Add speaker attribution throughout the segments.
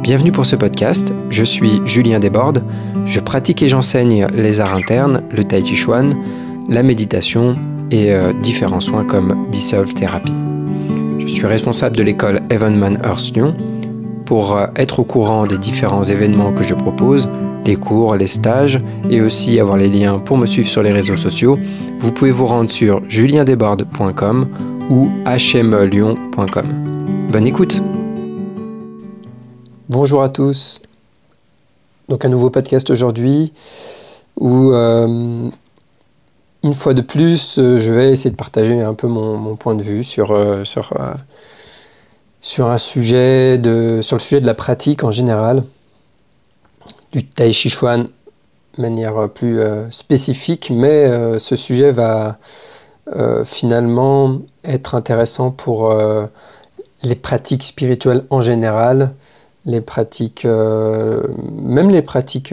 Speaker 1: Bienvenue pour ce podcast, je suis Julien Desbordes, je pratique et j'enseigne les arts internes, le tai chi chuan, la méditation et différents soins comme Dissolve Therapy. Je suis responsable de l'école Evenman Earth Lyon. Pour être au courant des différents événements que je propose, les cours, les stages et aussi avoir les liens pour me suivre sur les réseaux sociaux, vous pouvez vous rendre sur juliendesbordes.com ou hmlyon.com. Bonne écoute! Bonjour à tous, donc un nouveau podcast aujourd'hui où une fois de plus je vais essayer de partager un peu mon point de vue sur un sujet sur le sujet de la pratique en général, du tai chi chuan de manière plus spécifique, mais ce sujet va finalement être intéressant pour les pratiques spirituelles en général, les pratiques, même les pratiques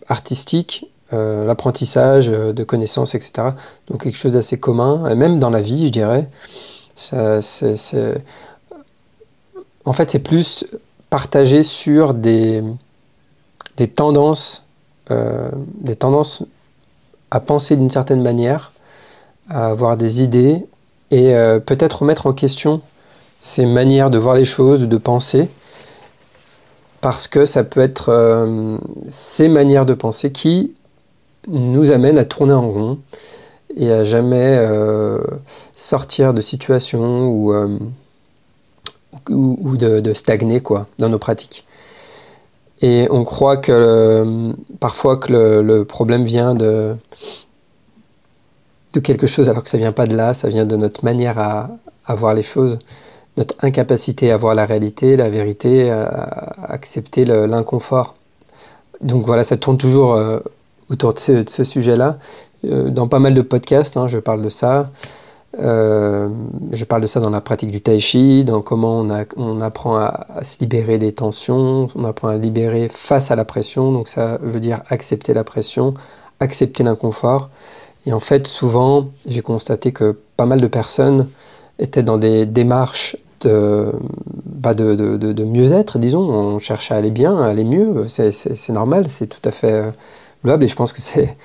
Speaker 1: artistiques, l'apprentissage de connaissances, etc. Donc quelque chose d'assez commun, et même dans la vie, je dirais. En fait, c'est plus partagé sur des tendances à penser d'une certaine manière, à avoir des idées, et peut-être remettre en question ces manières de voir les choses, de penser, parce que ça peut être ces manières de penser qui nous amènent à tourner en rond et à jamais sortir de situations ou de stagner dans nos pratiques. Et on croit que parfois que le problème vient de quelque chose alors que ça vient pas de là, ça vient de notre manière à voir les choses, notre incapacité à voir la réalité, la vérité, à accepter l'inconfort. Donc voilà, ça tourne toujours autour de ce sujet-là. Dans pas mal de podcasts, je parle de ça. Je parle de ça dans la pratique du tai chi, dans comment on apprend à se libérer des tensions, on apprend à libérer face à la pression, donc ça veut dire accepter la pression, accepter l'inconfort. Et en fait, souvent, j'ai constaté que pas mal de personnes étaient dans des démarches de mieux-être, disons. On cherche à aller bien, à aller mieux, c'est normal, c'est tout à fait louable, et je pense que c'est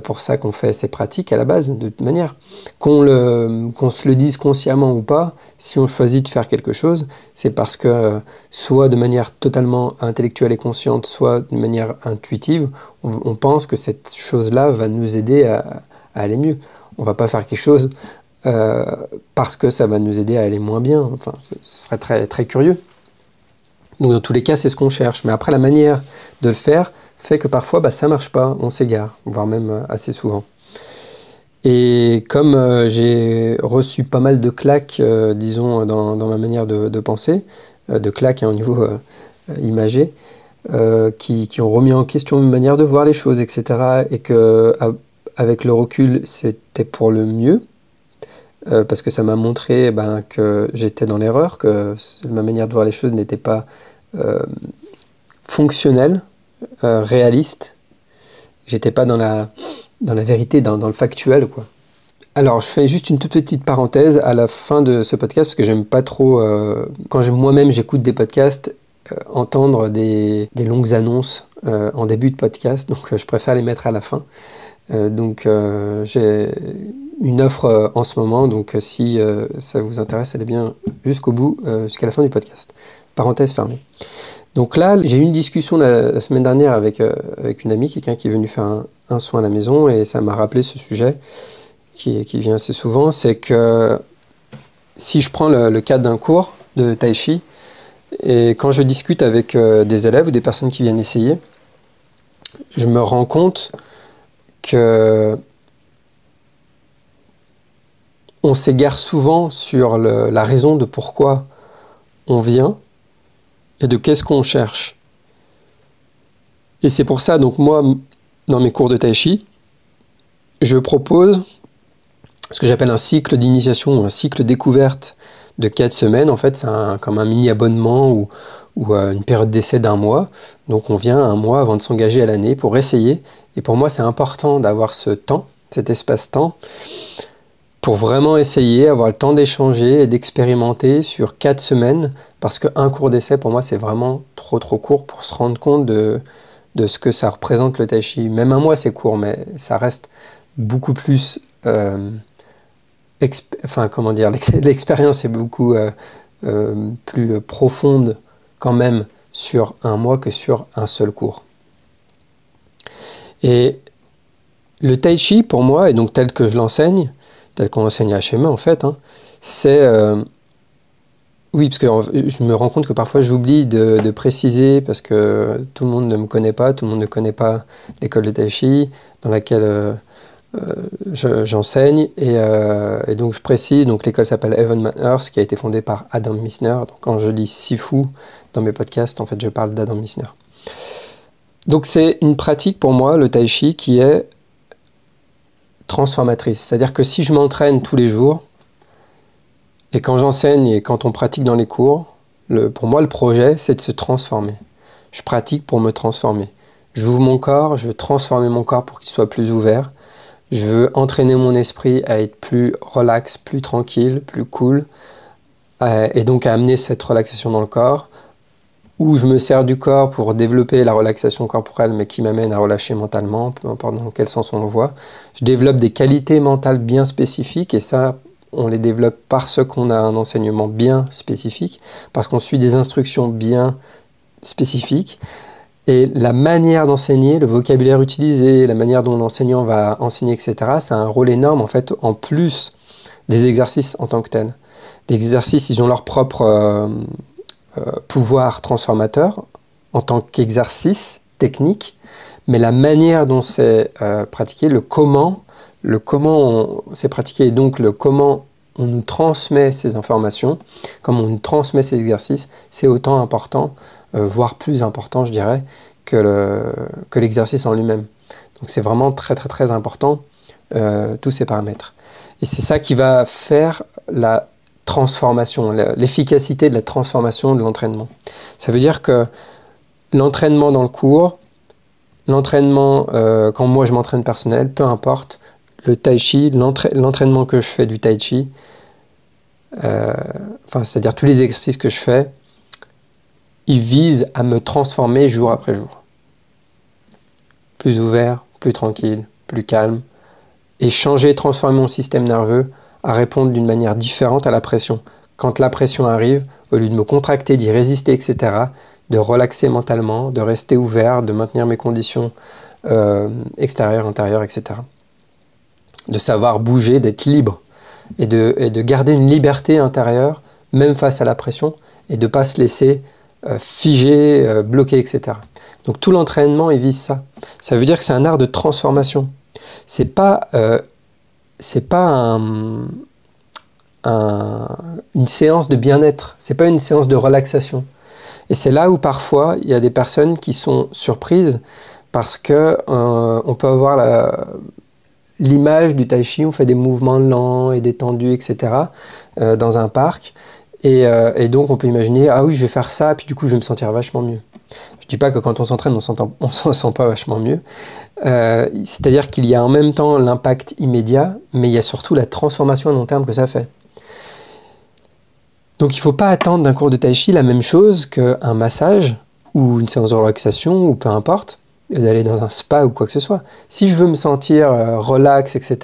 Speaker 1: pour ça qu'on fait ces pratiques à la base, de toute manière. Qu'on se le dise consciemment ou pas, si on choisit de faire quelque chose, c'est parce que soit de manière totalement intellectuelle et consciente, soit de manière intuitive, on pense que cette chose-là va nous aider à aller mieux. On ne va pas faire quelque chose parce que ça va nous aider à aller moins bien. Enfin, ce serait très, très curieux. Donc dans tous les cas, c'est ce qu'on cherche. Mais après, la manière de le faire fait que parfois, ça ne marche pas, on s'égare, voire même assez souvent. Et comme j'ai reçu pas mal de claques, disons, dans ma manière de penser, de claques au niveau imagé, qui ont remis en question ma manière de voir les choses, etc. Et qu'avec le recul, c'était pour le mieux, parce que ça m'a montré que j'étais dans l'erreur, que ma manière de voir les choses n'était pas fonctionnelle, réaliste. J'étais pas dans la vérité, dans le factuel, quoi. Alors, je fais juste une toute petite parenthèse à la fin de ce podcast, parce que j'aime pas trop, quand moi-même j'écoute des podcasts, entendre des longues annonces en début de podcast, donc je préfère les mettre à la fin. Donc j'ai une offre en ce moment, donc si ça vous intéresse, allez bien jusqu'au bout, jusqu'à la fin du podcast. Parenthèse fermée. Donc là, j'ai eu une discussion la semaine dernière avec une amie, quelqu'un qui est venu faire un soin à la maison, et ça m'a rappelé ce sujet qui vient assez souvent, c'est que si je prends le cas d'un cours de tai chi, et quand je discute avec des élèves ou des personnes qui viennent essayer, je me rends compte que on s'égare souvent sur la raison de pourquoi on vient et de qu'est-ce qu'on cherche. Et c'est pour ça, donc moi, dans mes cours de tai chi, je propose ce que j'appelle un cycle d'initiation, un cycle découverte de 4 semaines. En fait, c'est comme un mini-abonnement ou une période d'essai d'1 mois. Donc on vient 1 mois avant de s'engager à l'année pour essayer. Et pour moi, c'est important d'avoir ce temps, cet espace-temps, pour vraiment essayer, avoir le temps d'échanger et d'expérimenter sur 4 semaines, parce qu'un cours d'essai, pour moi, c'est vraiment trop court pour se rendre compte de ce que ça représente le tai chi. Même un mois, c'est court, mais ça reste beaucoup plus... comment dire, l'expérience est beaucoup plus profonde quand même sur un mois que sur un seul cours. Et le tai chi, pour moi, et donc tel que je l'enseigne, tel qu'on l'enseigne à HME en fait, hein, c'est... oui, parce que je me rends compte que parfois j'oublie de préciser, parce que tout le monde ne me connaît pas, tout le monde ne connaît pas l'école de tai chi dans laquelle j'enseigne, et donc je précise, donc l'école s'appelle Heaven Man Earth, qui a été fondée par Adam Missner. Donc quand je dis Sifu dans mes podcasts, en fait je parle d'Adam Missner. Donc c'est une pratique pour moi, le tai chi, qui est transformatrice. C'est-à-dire que si je m'entraîne tous les jours, et quand j'enseigne et quand on pratique dans les cours, pour moi le projet c'est de se transformer. Je pratique pour me transformer. J'ouvre mon corps, je veux transformer mon corps pour qu'il soit plus ouvert. Je veux entraîner mon esprit à être plus relax, plus tranquille, plus cool, et donc à amener cette relaxation dans le corps, où je me sers du corps pour développer la relaxation corporelle, mais qui m'amène à relâcher mentalement, peu importe dans quel sens on le voit. Je développe des qualités mentales bien spécifiques, et ça, on les développe parce qu'on a un enseignement bien spécifique, parce qu'on suit des instructions bien spécifiques. Et la manière d'enseigner, le vocabulaire utilisé, la manière dont l'enseignant va enseigner, etc., ça a un rôle énorme, en fait, en plus des exercices en tant que tels. Les exercices, ils ont leur propre pouvoir transformateur en tant qu'exercice technique, mais la manière dont c'est pratiqué, le comment c'est pratiqué, et donc le comment on nous transmet ces informations, comment on nous transmet ces exercices, c'est autant important, voire plus important, je dirais, que l'exercice en lui-même. Donc c'est vraiment très important, tous ces paramètres. Et c'est ça qui va faire la transformation, l'efficacité de la transformation de l'entraînement. Ça veut dire que l'entraînement dans le cours, l'entraînement quand moi je m'entraîne personnel, peu importe, le tai chi, l'entraînement que je fais du tai chi, c'est-à-dire tous les exercices que je fais, ils visent à me transformer jour après jour. Plus ouvert, plus tranquille, plus calme, et changer, transformer mon système nerveux à répondre d'une manière différente à la pression. Quand la pression arrive, au lieu de me contracter, d'y résister, etc., de relaxer mentalement, de rester ouvert, de maintenir mes conditions extérieures, intérieures, etc. De savoir bouger, d'être libre, et de garder une liberté intérieure, même face à la pression, et de ne pas se laisser figer, bloquer, etc. Donc tout l'entraînement, il vise ça. Ça veut dire que c'est un art de transformation. C'est pas une séance de bien-être, c'est pas une séance de relaxation. Et c'est là où parfois il y a des personnes qui sont surprises parce que on peut avoir l'image du tai chi, on fait des mouvements lents et détendus, etc. Dans un parc, et donc on peut imaginer, ah oui, je vais faire ça, puis du coup je vais me sentir vachement mieux. Je dis pas que quand on s'entraîne, on s'en sent pas vachement mieux. C'est-à-dire qu'il y a en même temps l'impact immédiat, mais il y a surtout la transformation à long terme que ça fait. Donc il ne faut pas attendre d'un cours de tai chi la même chose qu'un massage ou une séance de relaxation ou peu importe, d'aller dans un spa ou quoi que ce soit. Si je veux me sentir relax, etc.,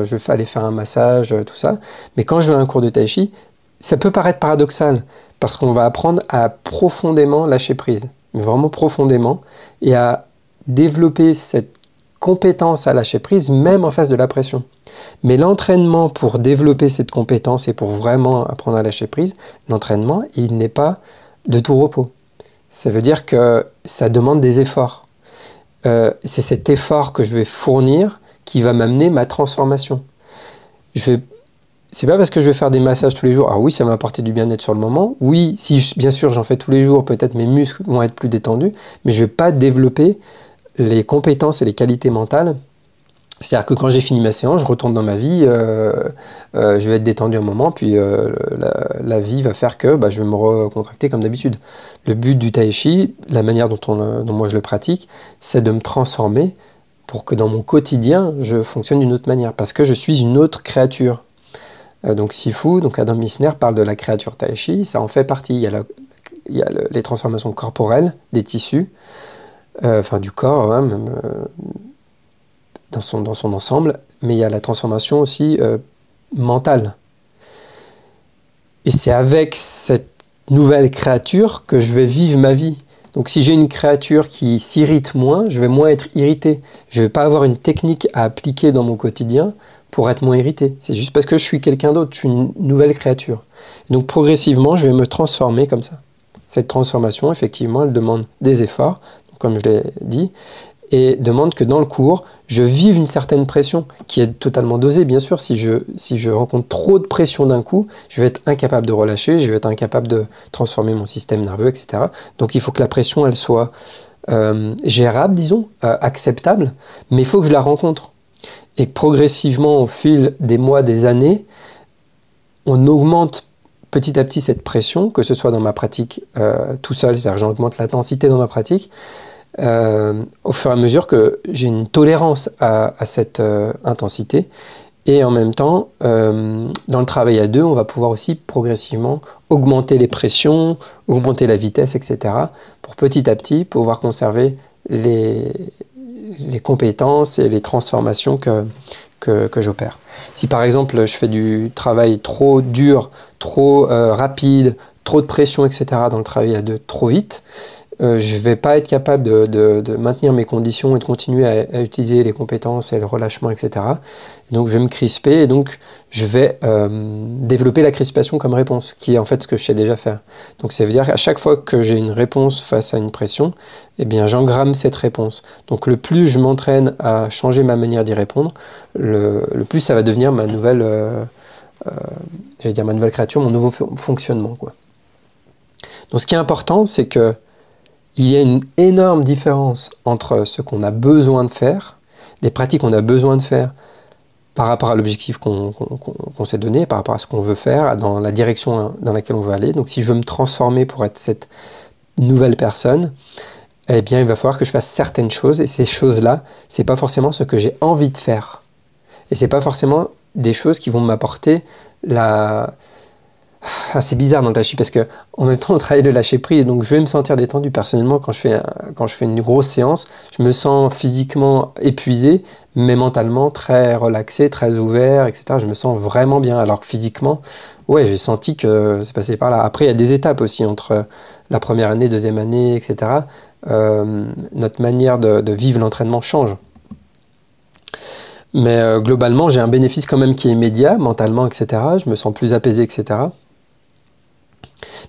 Speaker 1: je vais aller faire un massage, tout ça. Mais quand je veux un cours de tai chi, ça peut paraître paradoxal parce qu'on va apprendre à profondément lâcher prise, mais vraiment profondément, et à développer cette compétence à lâcher prise même en face de la pression. Mais l'entraînement pour développer cette compétence et pour vraiment apprendre à lâcher prise, l'entraînement, il n'est pas de tout repos. Ça veut dire que ça demande des efforts. C'est cet effort que je vais fournir qui va m'amener ma transformation. C'est pas parce que je vais faire des massages tous les jours, alors oui, ça va m'apporter du bien-être sur le moment, oui, si bien sûr j'en fais tous les jours, peut-être mes muscles vont être plus détendus, mais je vais pas développer les compétences et les qualités mentales. C'est-à-dire que quand j'ai fini ma séance, je retourne dans ma vie, je vais être détendu un moment, puis la vie va faire que je vais me recontracter comme d'habitude. Le but du tai chi, la manière dont moi je le pratique, c'est de me transformer pour que dans mon quotidien, je fonctionne d'une autre manière, parce que je suis une autre créature. Donc Sifu, donc Adam Missner parle de la créature Tai Chi, ça en fait partie. Il y a les transformations corporelles des tissus, enfin du corps, hein, même dans son ensemble, mais il y a la transformation aussi mentale. Et c'est avec cette nouvelle créature que je vais vivre ma vie. Donc si j'ai une créature qui s'irrite moins, je vais moins être irrité. Je ne vais pas avoir une technique à appliquer dans mon quotidien pour être moins irrité. C'est juste parce que je suis quelqu'un d'autre, je suis une nouvelle créature. Et donc progressivement, je vais me transformer comme ça. Cette transformation, effectivement, elle demande des efforts, comme je l'ai dit, et demande que dans le cours, je vive une certaine pression, qui est totalement dosée, bien sûr. Si je rencontre trop de pression d'un coup, je vais être incapable de relâcher, je vais être incapable de transformer mon système nerveux, etc. Donc il faut que la pression, elle soit gérable, disons, acceptable, mais il faut que je la rencontre. Et que progressivement, au fil des mois, des années, on augmente petit à petit cette pression, que ce soit dans ma pratique tout seul, c'est-à-dire que j'augmente l'intensité dans ma pratique, au fur et à mesure que j'ai une tolérance à cette intensité. Et en même temps, dans le travail à deux, on va pouvoir aussi progressivement augmenter les pressions, augmenter la vitesse, etc. pour petit à petit pouvoir conserver les compétences et les transformations que j'opère. Si par exemple je fais du travail trop dur, trop rapide, trop de pression, etc. dans le travail à deux trop vite, je ne vais pas être capable de maintenir mes conditions et de continuer à utiliser les compétences et le relâchement, etc. Et donc je vais me crisper et donc je vais développer la crispation comme réponse, qui est en fait ce que je sais déjà faire. Donc ça veut dire qu'à chaque fois que j'ai une réponse face à une pression, eh bien j'engramme cette réponse. Donc le plus je m'entraîne à changer ma manière d'y répondre, le plus ça va devenir ma nouvelle, j'allais dire ma nouvelle créature, mon nouveau fonctionnement, quoi. Donc ce qui est important, c'est que il y a une énorme différence entre ce qu'on a besoin de faire, les pratiques qu'on a besoin de faire par rapport à l'objectif qu'on s'est donné, par rapport à ce qu'on veut faire, dans la direction dans laquelle on veut aller. Donc si je veux me transformer pour être cette nouvelle personne, eh bien il va falloir que je fasse certaines choses, et ces choses-là, c'est pas forcément ce que j'ai envie de faire. Et c'est pas forcément des choses qui vont m'apporter la... Ah, c'est bizarre dans le tai chi parce que en même temps on travaille le lâcher prise, donc je vais me sentir détendu personnellement quand je fais une grosse séance. Je me sens physiquement épuisé, mais mentalement très relaxé, très ouvert, etc. Je me sens vraiment bien, alors que physiquement, ouais, j'ai senti que c'est passé par là. Après il y a des étapes aussi entre la première année, deuxième année, etc. Notre manière de vivre l'entraînement change. Mais globalement, j'ai un bénéfice quand même qui est immédiat, mentalement, etc. Je me sens plus apaisé, etc.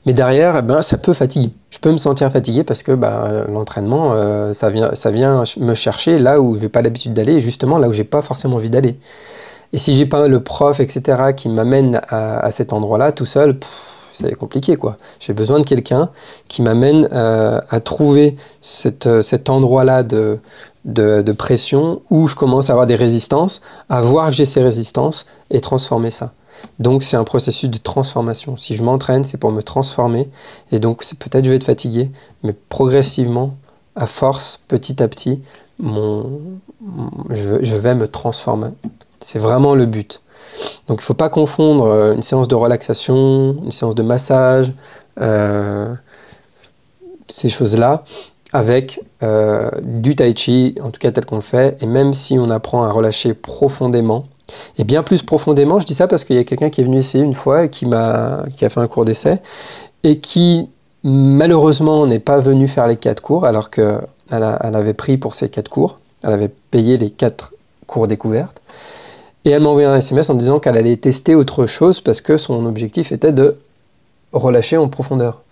Speaker 1: Mais derrière, eh ben, ça peut fatiguer. Je peux me sentir fatigué parce que l'entraînement, ça vient me chercher là où je n'ai pas l'habitude d'aller, et justement là où je n'ai pas forcément envie d'aller. Et si j'ai pas le prof, etc., qui m'amène à cet endroit-là tout seul, c'est compliqué, quoi. J'ai besoin de quelqu'un qui m'amène à trouver cet endroit-là de pression où je commence à avoir des résistances, à voir que j'ai ces résistances et transformer ça. Donc c'est un processus de transformation. Si je m'entraîne, c'est pour me transformer. Et donc peut-être je vais être fatigué, mais progressivement, à force, petit à petit, je vais me transformer. C'est vraiment le but. Donc il ne faut pas confondre une séance de relaxation, une séance de massage, ces choses-là, avec du tai chi, en tout cas tel qu'on le fait. Et même si on apprend à relâcher profondément, et bien plus profondément, je dis ça parce qu'il y a quelqu'un qui est venu essayer une fois et qui a fait un cours d'essai et qui malheureusement n'est pas venu faire les 4 cours alors qu'elle avait pris pour ces 4 cours, elle avait payé les 4 cours découvertes et elle m'a envoyé un SMS en me disant qu'elle allait tester autre chose parce que son objectif était de relâcher en profondeur.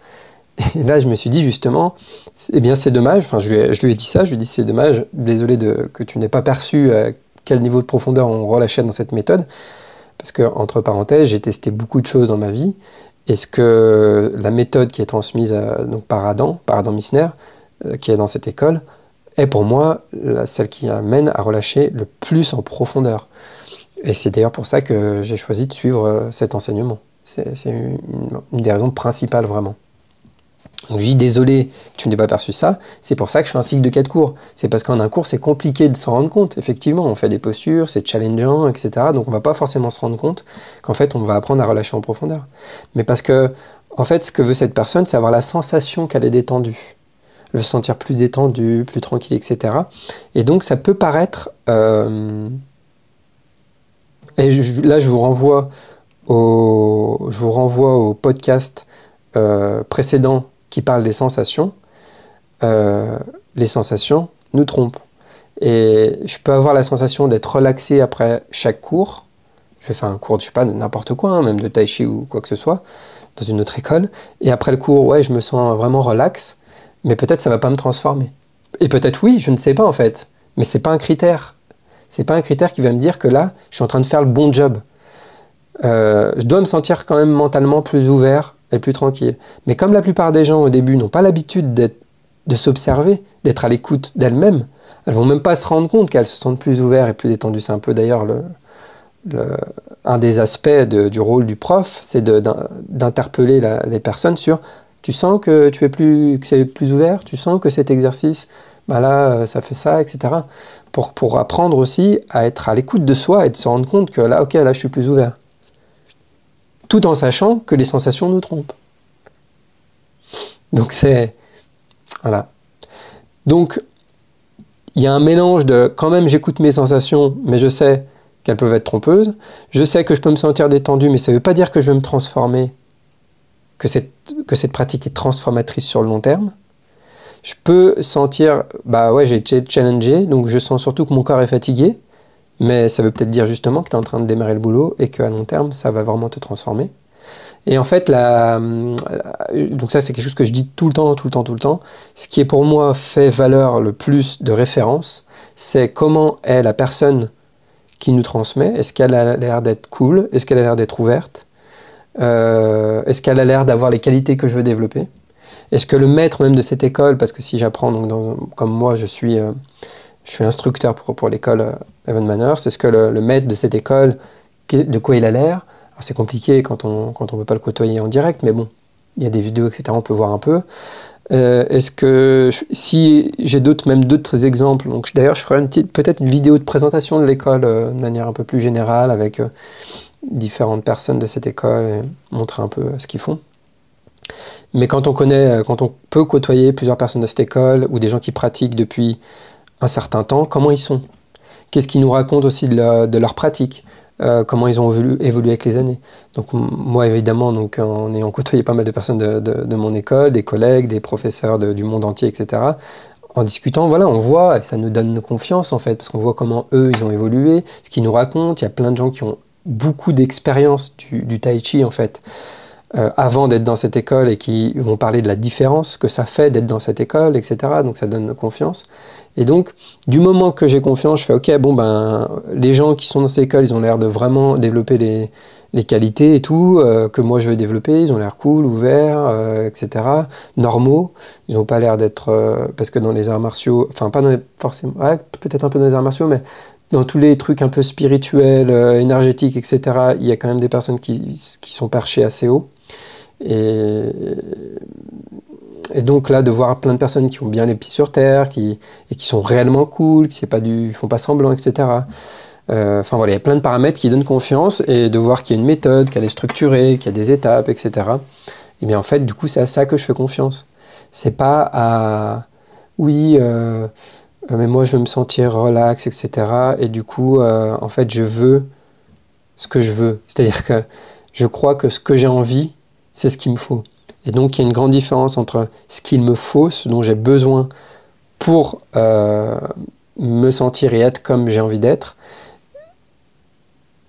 Speaker 1: Et là je me suis dit justement, eh bien c'est dommage, enfin je lui ai dit ça, je lui ai dit c'est dommage, désolé que tu n'aies pas perçu quel niveau de profondeur on relâchait dans cette méthode, parce que, entre parenthèses, j'ai testé beaucoup de choses dans ma vie, et ce que la méthode qui est transmise donc par Adam Missner, qui est dans cette école, est pour moi celle qui amène à relâcher le plus en profondeur. Et c'est d'ailleurs pour ça que j'ai choisi de suivre cet enseignement. C'est une des raisons principales, vraiment. Donc je dis désolé, tu n'as pas perçu ça, c'est pour ça que je fais un cycle de 4 cours. C'est parce qu'en un cours, c'est compliqué de s'en rendre compte. Effectivement, on fait des postures, c'est challengeant, etc. Donc on va pas forcément se rendre compte qu'en fait, on va apprendre à relâcher en profondeur. Mais parce que, en fait, ce que veut cette personne, c'est avoir la sensation qu'elle est détendue. Elle veut se sentir plus détendue, plus tranquille, etc. Et donc ça peut paraître... Et là, je vous renvoie au podcast précédent qui parle des sensations. Les sensations nous trompent. Et je peux avoir la sensation d'être relaxé après chaque cours. Je vais faire un cours, je sais pas, de n'importe quoi, hein, même de tai chi ou quoi que ce soit, dans une autre école. Et après le cours, ouais, je me sens vraiment relax, mais peut-être ça va pas me transformer. Et peut-être oui, je ne sais pas en fait. Mais c'est pas un critère. C'est pas un critère qui va me dire que là, je suis en train de faire le bon job. Je dois me sentir quand même mentalement plus ouvert et plus tranquille. Mais comme la plupart des gens au début n'ont pas l'habitude de s'observer, d'être à l'écoute d'elles-mêmes, elles vont même pas se rendre compte qu'elles se sentent plus ouvertes et plus détendues. C'est un peu d'ailleurs un des aspects du rôle du prof, c'est d'interpeller les personnes sur « tu sens que c'est plus ouvert, tu sens que cet exercice, bah là, ça fait ça, etc. » Pour apprendre aussi à être à l'écoute de soi et de se rendre compte que là, ok, là, je suis plus ouvert. Tout en sachant que les sensations nous trompent. Donc c'est... Voilà. Donc, il y a un mélange de, quand même, j'écoute mes sensations, mais je sais qu'elles peuvent être trompeuses. Je sais que je peux me sentir détendu, mais ça ne veut pas dire que je vais me transformer, que cette pratique est transformatrice sur le long terme. Je peux sentir, bah ouais, j'ai été challengé, donc je sens surtout que mon corps est fatigué, mais ça veut peut-être dire justement que tu es en train de démarrer le boulot et qu'à long terme, ça va vraiment te transformer. Et en fait, donc ça, c'est quelque chose que je dis tout le temps. Ce qui est pour moi fait valeur le plus de référence, c'est comment est la personne qui nous transmet. Est-ce qu'elle a l'air d'être cool? Est-ce qu'elle a l'air d'être ouverte? Est-ce qu'elle a l'air d'avoir les qualités que je veux développer? Est-ce que le maître même de cette école, parce que si j'apprends, comme moi, je suis instructeur pour l'école Evan Manners, est-ce que le maître de cette école, de quoi il a l'air? C'est compliqué quand on ne peut pas le côtoyer en direct, mais bon, il y a des vidéos, etc., on peut voir un peu. Est-ce que, si j'ai d'autres exemples, donc d'ailleurs je ferai peut-être une vidéo de présentation de l'école de manière un peu plus générale, avec différentes personnes de cette école, et montrer un peu ce qu'ils font. Mais quand on peut côtoyer plusieurs personnes de cette école, ou des gens qui pratiquent depuis un certain temps, comment ils sont? Qu'est-ce qu'ils nous racontent aussi de leur pratique? Comment ils ont évolué avec les années. Donc moi évidemment, donc, en ayant côtoyé pas mal de personnes de mon école, des collègues, des professeurs du monde entier, etc., en discutant, voilà, on voit, et ça nous donne confiance en fait, parce qu'on voit comment eux, ils ont évolué, ce qu'ils nous racontent. Il y a plein de gens qui ont beaucoup d'expérience du tai chi en fait, avant d'être dans cette école, et qui vont parler de la différence que ça fait d'être dans cette école, etc. Donc ça donne confiance. Et donc, du moment que j'ai confiance, je fais ok, bon ben, les gens qui sont dans cette école, ils ont l'air de vraiment développer les qualités et tout, que moi je veux développer, ils ont l'air cool, ouverts, etc. Normaux, ils n'ont pas l'air d'être, parce que dans les arts martiaux, enfin pas forcément, ouais, peut-être un peu dans les arts martiaux, mais dans tous les trucs un peu spirituels, énergétiques, etc., il y a quand même des personnes qui sont perchées assez haut. Et donc là, de voir plein de personnes qui ont bien les pieds sur terre, et qui sont réellement cool, qui font pas semblant, etc. Enfin voilà, il y a plein de paramètres qui donnent confiance, et de voir qu'il y a une méthode, qu'elle est structurée, qu'il y a des étapes, etc. Et bien en fait, du coup, c'est à ça que je fais confiance. C'est pas à oui, mais moi je veux me sentir relax, etc. Et du coup, en fait, je veux ce que je veux. C'est-à-dire que je crois que ce que j'ai envie, c'est ce qu'il me faut. Et donc, il y a une grande différence entre ce qu'il me faut, ce dont j'ai besoin pour me sentir et être comme j'ai envie d'être.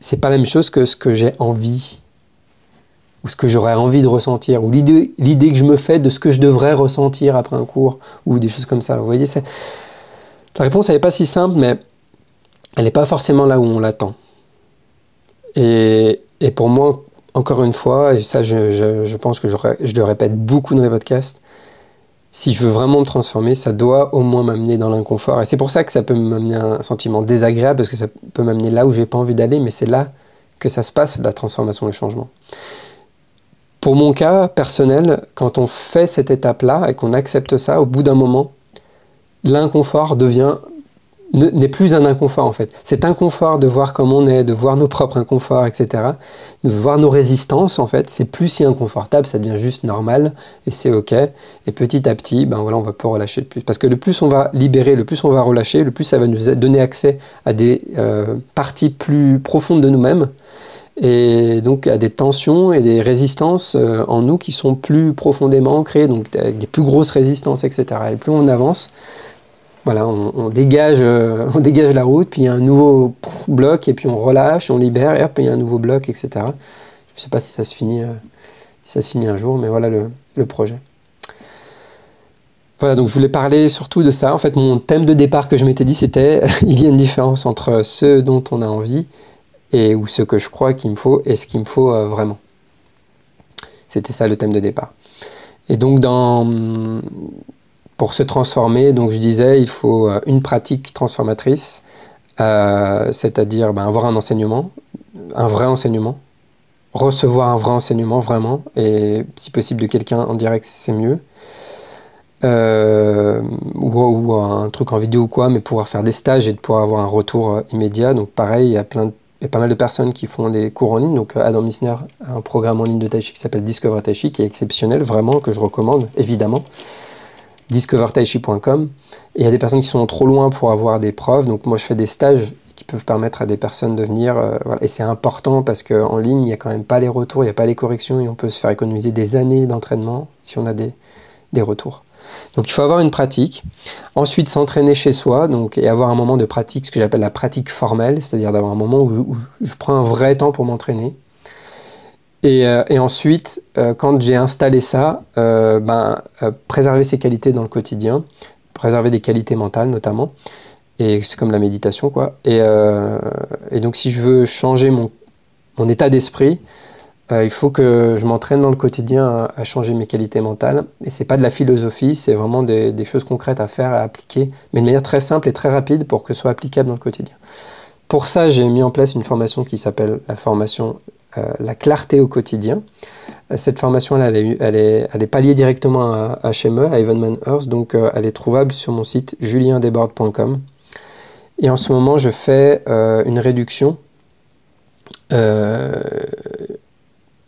Speaker 1: C'est pas la même chose que ce que j'ai envie, ou ce que j'aurais envie de ressentir, ou l'idée que je me fais de ce que je devrais ressentir après un cours, ou des choses comme ça. Vous voyez, la réponse, elle n'est pas si simple, mais elle n'est pas forcément là où on l'attend. Et pour moi, encore une fois, et ça je pense que je le répète beaucoup dans les podcasts, si je veux vraiment me transformer, ça doit au moins m'amener dans l'inconfort. Et c'est pour ça que ça peut m'amener un sentiment désagréable, parce que ça peut m'amener là où j'ai pas envie d'aller, mais c'est là que ça se passe, la transformation, le changement. Pour mon cas personnel, quand on fait cette étape-là et qu'on accepte ça, au bout d'un moment, l'inconfort n'est plus un inconfort en fait. Cet inconfort de voir comme on est, de voir nos propres inconforts, etc., de voir nos résistances en fait, c'est plus si inconfortable, ça devient juste normal et c'est ok. Et petit à petit, ben voilà, on va pouvoir relâcher le plus. Parce que le plus on va libérer, le plus on va relâcher, le plus ça va nous donner accès à des parties plus profondes de nous-mêmes et donc à des tensions et des résistances en nous qui sont plus profondément ancrées, donc avec des plus grosses résistances, etc. Et plus on avance, voilà, on dégage la route, puis il y a un nouveau bloc, et puis on relâche, on libère, et hop, il y a un nouveau bloc, etc. Je ne sais pas si ça se finit un jour, mais voilà le projet. Voilà, donc je voulais parler surtout de ça. En fait, mon thème de départ que je m'étais dit, c'était il y a une différence entre ce dont on a envie, ou ce que je crois qu'il me faut, et ce qu'il me faut vraiment. C'était ça le thème de départ. Et donc, pour se transformer, donc je disais, il faut une pratique transformatrice, c'est-à-dire avoir un enseignement, un vrai enseignement, recevoir un vrai enseignement vraiment, et si possible de quelqu'un en direct, c'est mieux, ou un truc en vidéo ou quoi, mais pouvoir faire des stages et de pouvoir avoir un retour immédiat. Donc pareil, il y a pas mal de personnes qui font des cours en ligne. Donc Adam Misner a un programme en ligne de Tai Chi qui s'appelle Discover Tai Chi, qui est exceptionnel, vraiment, que je recommande, évidemment. discovertaichi.com, et il y a des personnes qui sont trop loin pour avoir des preuves, donc moi je fais des stages qui peuvent permettre à des personnes de venir, voilà. Et c'est important parce qu'en ligne, il n'y a quand même pas les retours, il n'y a pas les corrections, et on peut se faire économiser des années d'entraînement si on a des retours. Donc il faut avoir une pratique, ensuite s'entraîner chez soi, et avoir un moment de pratique, ce que j'appelle la pratique formelle, c'est-à-dire d'avoir un moment où je prends un vrai temps pour m'entraîner. Et ensuite, quand j'ai installé ça, préserver ses qualités dans le quotidien, préserver des qualités mentales notamment, et c'est comme la méditation, quoi. Et donc si je veux changer mon état d'esprit, il faut que je m'entraîne dans le quotidien à changer mes qualités mentales. Et c'est pas de la philosophie, c'est vraiment des choses concrètes à faire, à appliquer, mais de manière très simple et très rapide pour que ce soit applicable dans le quotidien. Pour ça, j'ai mis en place une formation qui s'appelle la formation La clarté au quotidien. Cette formation-là, elle est pas liée directement à Sheme, à Evenman Earth, donc elle est trouvable sur mon site juliendesbordes.com. Et en ce moment, je fais une réduction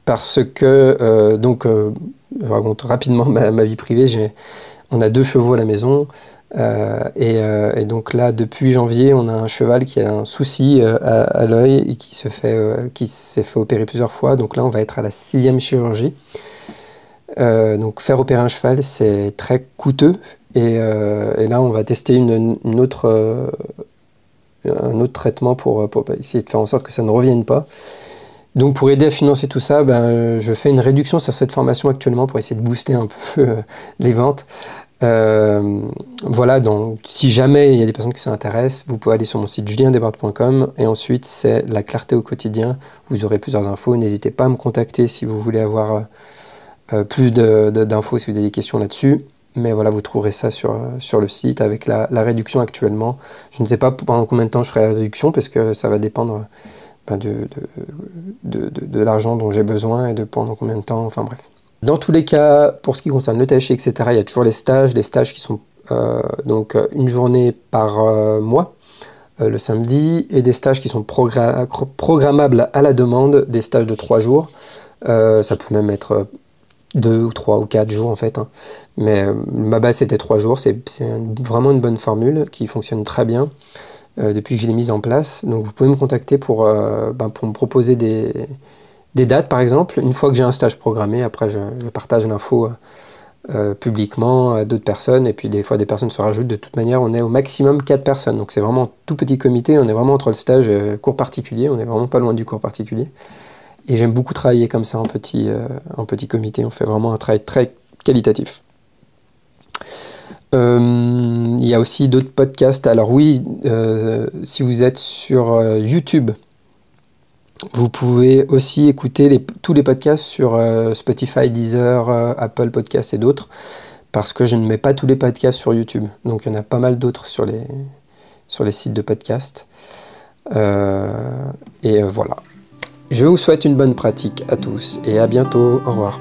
Speaker 1: parce que, je raconte rapidement ma vie privée, on a 2 chevaux à la maison, et donc là, depuis janvier, on a un cheval qui a un souci à l'œil et qui s'est fait opérer plusieurs fois. Donc là, on va être à la 6e chirurgie. Donc faire opérer un cheval, c'est très coûteux. Et là, on va tester un autre traitement pour essayer de faire en sorte que ça ne revienne pas. Donc pour aider à financer tout ça, je fais une réduction sur cette formation actuellement pour essayer de booster un peu les ventes. Voilà, donc si jamais il y a des personnes qui s'intéressent, vous pouvez aller sur mon site juliendesbordes.com, et ensuite c'est la clarté au quotidien. Vous aurez plusieurs infos, n'hésitez pas à me contacter si vous voulez avoir plus d'infos, si vous avez des questions là-dessus. Mais voilà, vous trouverez ça sur le site avec la réduction actuellement. Je ne sais pas pendant combien de temps je ferai la réduction, parce que ça va dépendre de l'argent dont j'ai besoin et de pendant combien de temps, enfin bref. Dans tous les cas, pour ce qui concerne le Tai Chi, etc., il y a toujours les stages qui sont une journée par mois, le samedi, et des stages qui sont programmables à la demande, des stages de 3 jours. Ça peut même être 2 ou 3 ou 4 jours en fait, hein. Mais ma base c'était 3 jours, c'est vraiment une bonne formule qui fonctionne très bien depuis que je l'ai mise en place. Donc vous pouvez me contacter pour me proposer des dates par exemple. Une fois que j'ai un stage programmé, après je partage l'info publiquement à d'autres personnes, et puis des fois des personnes se rajoutent. De toute manière, on est au maximum 4 personnes, donc c'est vraiment un tout petit comité, on est vraiment entre le stage et le cours particulier, on est vraiment pas loin du cours particulier. Et j'aime beaucoup travailler comme ça en petit comité, on fait vraiment un travail très qualitatif. Il y a aussi d'autres podcasts. Alors oui, si vous êtes sur YouTube, vous pouvez aussi écouter tous les podcasts sur Spotify, Deezer, Apple Podcasts et d'autres, parce que je ne mets pas tous les podcasts sur YouTube. Donc il y en a pas mal d'autres sur les sites de podcasts. Et voilà. Je vous souhaite une bonne pratique à tous et à bientôt. Au revoir.